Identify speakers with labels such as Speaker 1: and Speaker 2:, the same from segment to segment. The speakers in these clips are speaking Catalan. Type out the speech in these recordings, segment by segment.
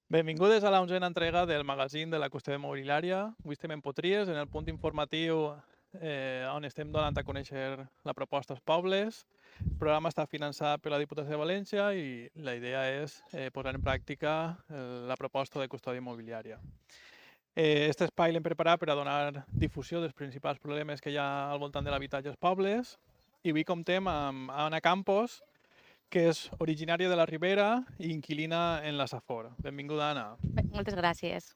Speaker 1: Benvingudes a la 11a entrega del magazín de la qüestió immobiliària. Avui estem en Potries, en el punt informatiu on estem donant a conèixer la proposta als pobles. El programa està finançat per la Diputació de València i la idea és posar en pràctica la proposta de custòdia immobiliària. Aquest espai l'hem preparat per a donar difusió dels principals problemes que hi ha al voltant de l'habitatge als pobles i avui comptem amb Anna Campos, que és originària de la Ribera i inquilina en la Safor. Benvinguda, Anna.
Speaker 2: Moltes gràcies.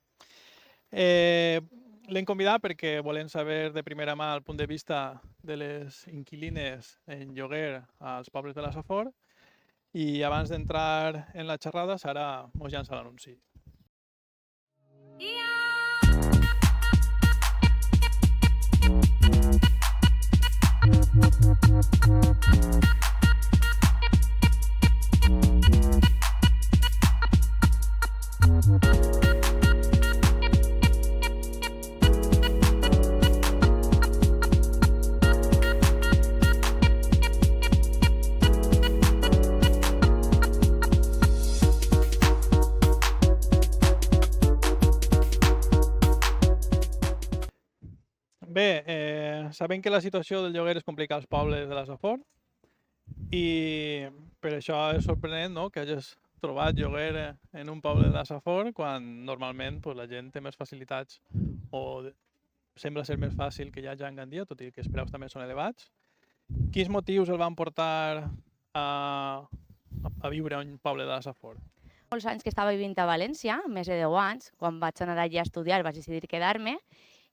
Speaker 1: L'hem convidat perquè volem saber de primera mà el punt de vista de les inquilines en lloguer als pobles de la Safor i abans d'entrar en la xerrada, Sara mos llança l'anunci. Bé, sabem que la situació del lloguer és complicada als pobles de la Safor i per això és sorprenent, no?, que hagis trobat lloguer en un poble de la Safor quan normalment la gent té més facilitats o sembla ser més fàcil que hi hagi en Gandia, tot i que els preus també són elevats. Quins motius el van portar a viure a un poble de la Safor?
Speaker 2: Molts anys que estava vivint a València, més de 10 anys, quan vaig anar allà a estudiar vaig decidir quedar-me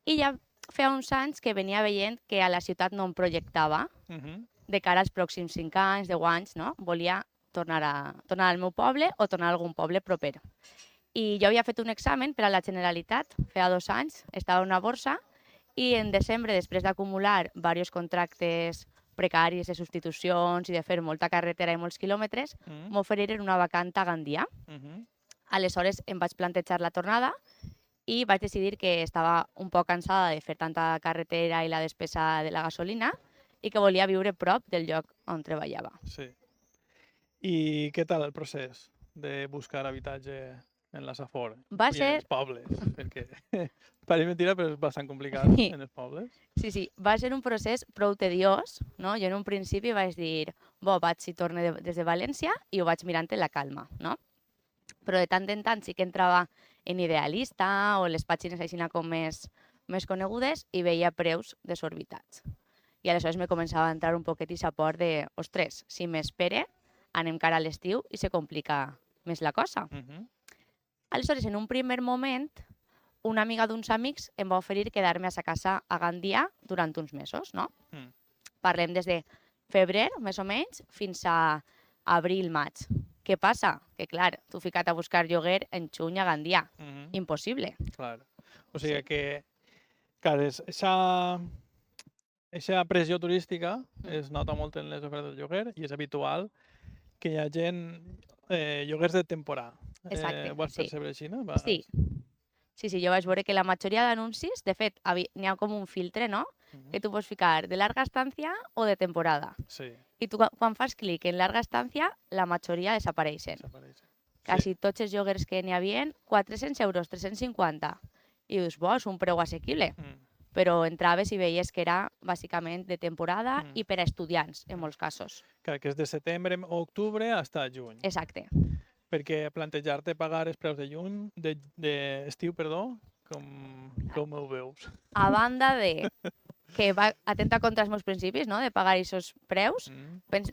Speaker 2: i ja feia uns anys que venia veient que a la ciutat no em projectava de cara als pròxims 5 anys, 10 anys, no? Volia tornar al meu poble o tornar a algun poble proper. I jo havia fet un examen per a la Generalitat, feia 2 anys, estava a una borsa i en desembre, després d'acumular diversos contractes precaris de substitucions i de fer molta carretera i molts quilòmetres, m'oferiren una vacant a Gandia. Aleshores em vaig plantejar la tornada i vaig decidir que estava un poc cansada de fer tanta carretera i la despesa de la gasolina i que volia viure prop del lloc on treballava.
Speaker 1: Sí. I què tal el procés de buscar habitatge en la Safor
Speaker 2: Va
Speaker 1: i en
Speaker 2: ser...
Speaker 1: els pobles? Perquè pareix mentira, però és bastant complicat en els pobles.
Speaker 2: Sí, va ser un procés prou tediós, no? Jo en un principi vaig dir, vaig i torne des de València i ho vaig mirant en la calma, no? Però de tant en tant sí que entrava en Idealista o les pàgines així com més conegudes i veia preus desorbitats. I aleshores me començava a entrar un poquet i sapor de, ostres, si m'espere, anem cara a l'estiu i se complica més la cosa. Aleshores, en un primer moment, una amiga d'uns amics em va oferir quedar-me a sa casa a Gandia durant uns mesos, no? Parlem des de febrer, més o menys, fins a abril, maig. Què passa? Que, clar, tu ficat a buscar lloguer en juny a Gandia. Impossible.
Speaker 1: Clar. O sigui que, clar, aquesta pressió turística es nota molt en les ofertes de lloguer i és habitual que hi ha gent, lloguers de temporada.
Speaker 2: Exacte,
Speaker 1: Ho vas
Speaker 2: sí.
Speaker 1: percebre així, no?
Speaker 2: Sí, jo vaig veure que la majoria d'anuncis, de fet, n'hi ha com un filtre, no?, que tu pots ficar de larga estància o de temporada.
Speaker 1: Sí.
Speaker 2: I tu quan fas clic en larga estància, la majoria desapareixen. Quasi tots els lloguers que n'hi havia, 400 euros, 350. I dius, és un preu assequible. Però entraves i veies que era bàsicament de temporada i per a estudiants, en molts casos.
Speaker 1: Clar, que és de setembre o octubre fins a juny.
Speaker 2: Exacte.
Speaker 1: Perquè plantejar-te pagar els preus d'estiu, com ho veus?
Speaker 2: A banda de que va atenta contra els meus principis, no?, de pagar aquests preus,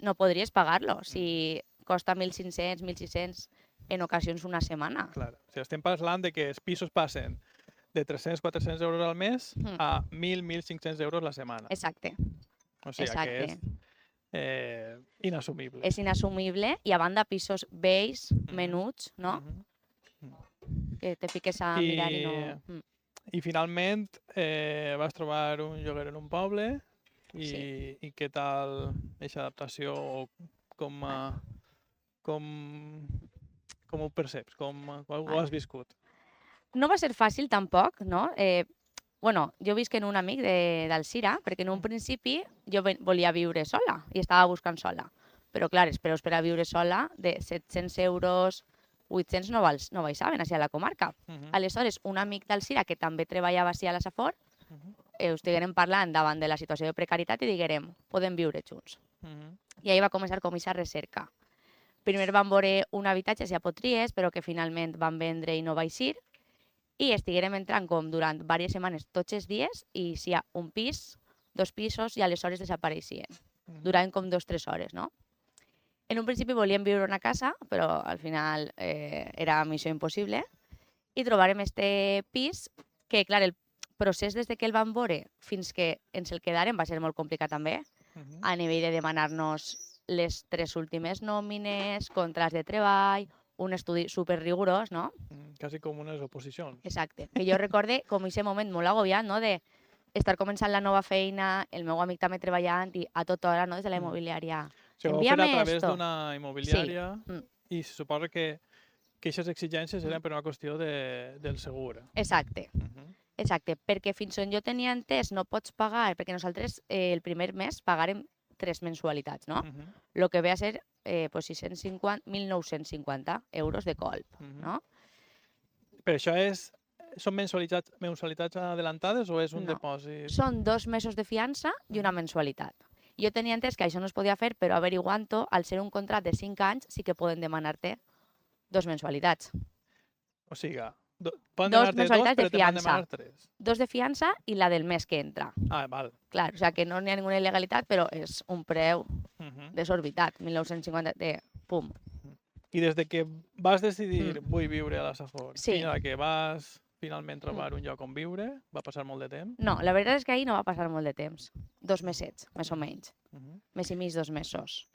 Speaker 2: no podries pagar-lo si costa 1.500, 1.600 en ocasions una setmana.
Speaker 1: Clar, o sigui, estem parlant de que els pisos passen de 300, 400 euros al mes a 1.000, 1.500 euros la setmana.
Speaker 2: Exacte.
Speaker 1: O sigui que és inassumible.
Speaker 2: És inassumible i a banda pisos vells, menuts, no? Que te fiques a mirar i no...
Speaker 1: I finalment vas trobar un lloguer en un poble i què tal aquesta adaptació o com ho perceps, com ho has viscut?
Speaker 2: No va ser fàcil tampoc, no? Jo visc en un amic d'Alzira, perquè en un principi jo volia viure sola i estava buscant sola. Però clar, els preus per a viure sola de 700 euros 800 no baixaven així a la comarca. Aleshores, un amic del Cira, que també treballava així a la Safor, estiguérem parlant davant de la situació de precarietat i diguérem, podem viure junts. I ahir va començar com aquesta recerca. Primer vam veure un habitatge a Potries, però que finalment van vendre i no va eixir, i estiguérem entrant com durant diverses setmanes tots els dies, i si hi ha un pis, 2 pisos, i aleshores desapareixien. Duraven com 2 o 3 hores, no? En un principi volíem viure en una casa, però al final era missió impossible, i trobarem este pis, que clar, el procés des que el vam veure fins que ens el quedàrem va ser molt complicat també, a nivell de demanar-nos les 3 últimes nòmines, contrats de treball, un estudi super rigorós, no?
Speaker 1: Quasi com unes oposicions.
Speaker 2: Exacte. Que jo recorde com aquest moment molt agobiat, no?, de estar començant la nova feina, el meu amic també treballant i a tota hora, no?, des de la immobiliària.
Speaker 1: O sigui, ho vau fer a través d'una immobiliària i se suposa que aquestes exigències eren per una qüestió del segur.
Speaker 2: Exacte. Exacte, perquè fins on jo tenia entès no pots pagar, perquè nosaltres el primer mes pagarem 3 mensualitats, no? El que ve a ser 1.950 euros de colp, no?
Speaker 1: Però això són mensualitats adelantades o és un depòsit?
Speaker 2: Són 2 mesos de fiança i una mensualitat. Jo tenia entès que això no es podia fer, però averiguant-ho, al ser un contracte de 5 anys, sí que poden demanar-te 2 mensualitats.
Speaker 1: O sigui, poden demanar-te 2, però te van demanar 3.
Speaker 2: 2 de fiança i la del mes que entra.
Speaker 1: Ah, val.
Speaker 2: Clar, o sigui que no n'hi ha ninguna il·legalitat, però és un preu desorbitat, 1.950 de pum.
Speaker 1: I des de que vas decidir vull viure a la Safor, fins a que vas finalment trobar un lloc on viure, va passar molt de temps?
Speaker 2: No, la veritat és que ahir no va passar molt de temps. 2 mesets, més o menys. Mes i mig, 2 mesos.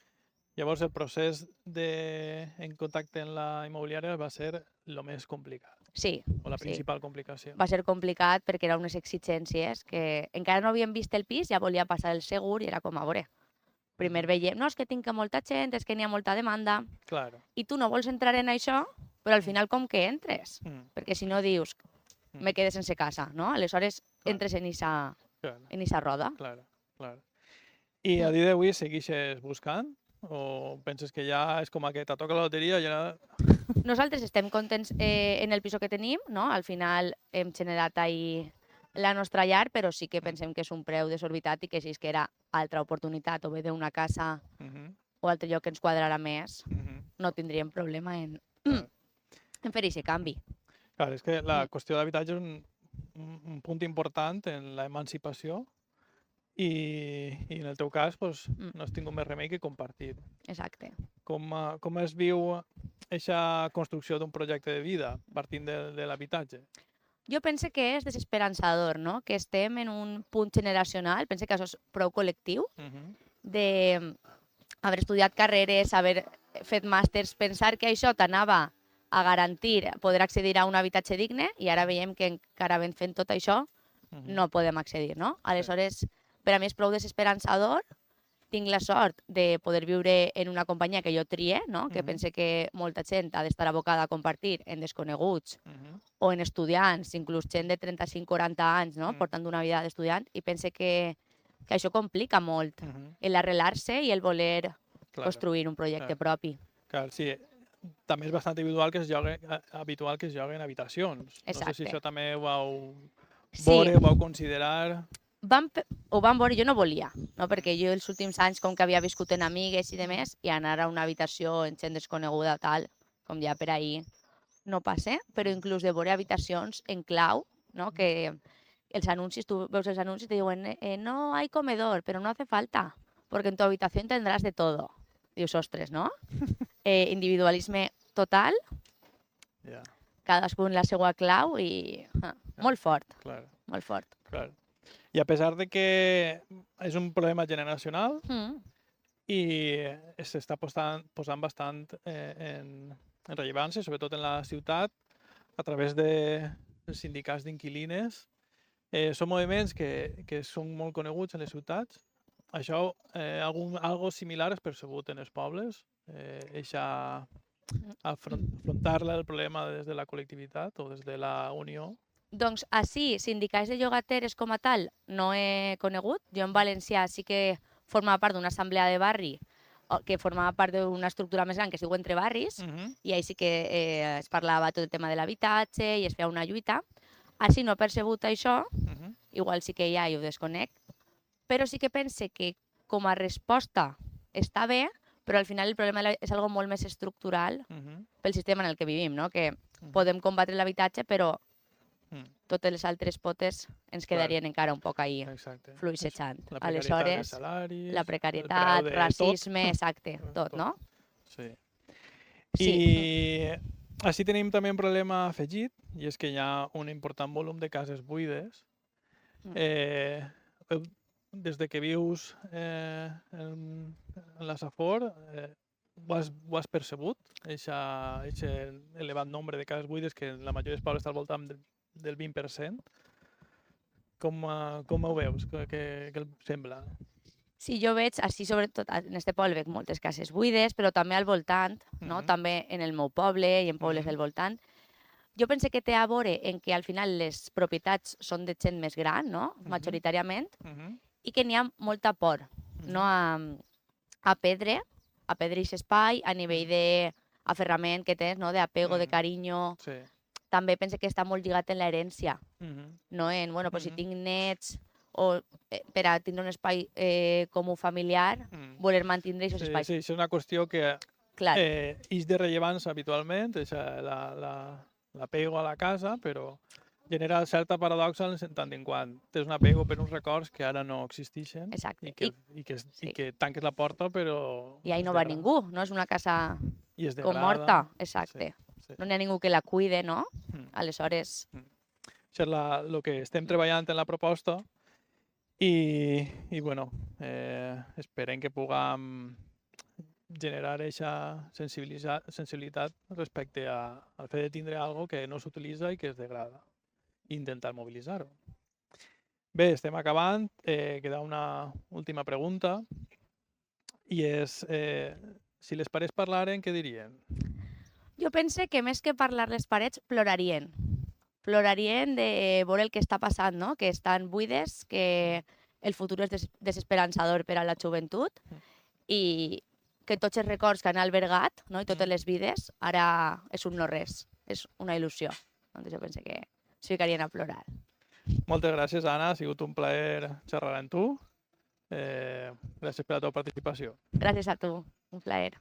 Speaker 1: Llavors el procés en contacte amb la immobiliària va ser el més complicat.
Speaker 2: Sí.
Speaker 1: O la principal complicació.
Speaker 2: Va ser complicat perquè eren unes exigències que encara no havíem vist el pis, ja volia passar el segur i era com a veure. Primer veiem, no, és que tinc molta gent, és que n'hi ha molta demanda.
Speaker 1: Claro.
Speaker 2: I tu no vols entrar en això, però al final com que entres? Perquè si no dius, me quedes sense casa, no? Aleshores entres en esa roda.
Speaker 1: Claro, claro. I a dia d'avui segueixes buscant? O penses que ja és com que te toca la loteria i ja...
Speaker 2: Nosaltres estem contents en el piso que tenim, no? Al final hem generat ahir la nostra llar, però sí que pensem que és un preu desorbitat i que si és que era altra oportunitat o bé d'una casa o altre lloc que ens quadrarà més, no tindríem problema en fer aquest canvi.
Speaker 1: Clar, és que la qüestió d'habitatge és un punt important en l'emancipació i en el teu cas no has tingut més remei que compartir.
Speaker 2: Exacte.
Speaker 1: Com es viu aquesta construcció d'un projecte de vida partint de l'habitatge?
Speaker 2: Jo penso que és desesperançador, no? Que estem en un punt generacional, penso que això és prou col·lectiu, d'haver estudiat carreres, haver fet màsters, pensar que això t'anava a garantir poder accedir a un habitatge digne i ara veiem que encara ben fent tot això no podem accedir, no? Aleshores, per a mi és prou desesperançador. Tinc la sort de poder viure en una companyia que jo trie, no? Que pense que molta gent ha d'estar abocada a compartir en desconeguts o en estudiants, inclús gent de 35-40 anys, no? Portant una vida d'estudiant, i pense que això complica molt l'arrelar-se i el voler construir un projecte propi.
Speaker 1: Clar, sí. També és bastant habitual que es jogui en habitacions. No sé si això també ho vau veure, ho vau considerar...
Speaker 2: Ho vam veure, jo no volia, no? Perquè jo els últims anys, com que havia viscut en amigues i demés, i anar a una habitació en gent desconeguda, tal, com ja per ahir, no passa, però inclús de veure habitacions en clau, no? Que els anuncis, tu veus els anuncis i te diuen no hay comedor, pero no hace falta, porque en tu habitación tendrás de todo. Dius, ostres, no? Individualisme total, cadascun la seva clau i molt fort, molt fort.
Speaker 1: Clar. I a pesar de que és un problema generacional i s'està posant bastant en rellevància, sobretot en la ciutat, a través dels sindicats d'inquilines, són moviments que són molt coneguts en les ciutats. Això, algo similar és percebut en els pobles? Afrontar el problema des de la col·lectivitat o des de la unió?
Speaker 2: Doncs així, sindicats de llogateres com a tal no he conegut. Jo en València sí que formava part d'una assemblea de barri que formava part d'una estructura més gran que es diu Entre Barris, i ahí sí que es parlava tot el tema de l'habitatge i es feia una lluita. Així no he percebut això, igual sí que ja ho desconec, però sí que pense que com a resposta està bé, però al final el problema és algo molt més estructural pel sistema en el que vivim, no? Que podem combatre l'habitatge, però totes les altres potes ens quedarien encara un poc ahí fluixejant. Aleshores, la precarietat, racisme, exacte, tot, no?
Speaker 1: Sí. I així tenim també un problema afegit, i és que hi ha un important volum de cases buides. Des de que vius en la Safor, ho has percebut, aquest elevat nombre de cases buides que en la majoria dels pobles està al voltant del 20%? Com ho veus? Què et sembla?
Speaker 2: Sí, jo veig, així sobretot en este poble, veig moltes cases buides, però també al voltant, no? També en el meu poble i en pobles del voltant. Jo pense que té a veure en que al final les propietats són de gent més gran, no? Majoritàriament, i que n'hi ha molta por, no? A perdre aquest espai a nivell d'aferrament que tens, no? D'apego, de carinyo. També pense que està molt lligat en l'herència, no? En, bueno, si tinc nets o per a tindre un espai comú familiar, voler mantindre aquests espais.
Speaker 1: Sí, és una qüestió que és de rellevància habitualment, l'apego a la casa, però genera certa paradoxa en tant en quant tens un apego per uns records que ara no existeixen i que tanques la porta, però...
Speaker 2: I ahí no va ningú, no? És una casa com morta, exacte. No n'hi ha ningú que la cuide, no? Aleshores...
Speaker 1: Això és el que estem treballant en la proposta i bueno, esperem que puguem generar aquesta sensibilitat respecte al fet de tindre alguna que no s'utilitza i que es degrada i intentar mobilitzar-ho. Bé, estem acabant. Queda una última pregunta i és si les parets parlaren, què dirien?
Speaker 2: Jo pense que més que parlar les parets, plorarien. Plorarien de veure el que està passant, no? Que estan buides, que el futur és desesperançador per a la joventut i que tots els records que han albergat, no? I totes les vides, ara és un no-res, és una il·lusió. Doncs jo pense que es ficarien a plorar.
Speaker 1: Moltes gràcies, Anna. Ha sigut un plaer xerrar amb tu. Gràcies per la teva participació.
Speaker 2: Gràcies a tu. Un plaer.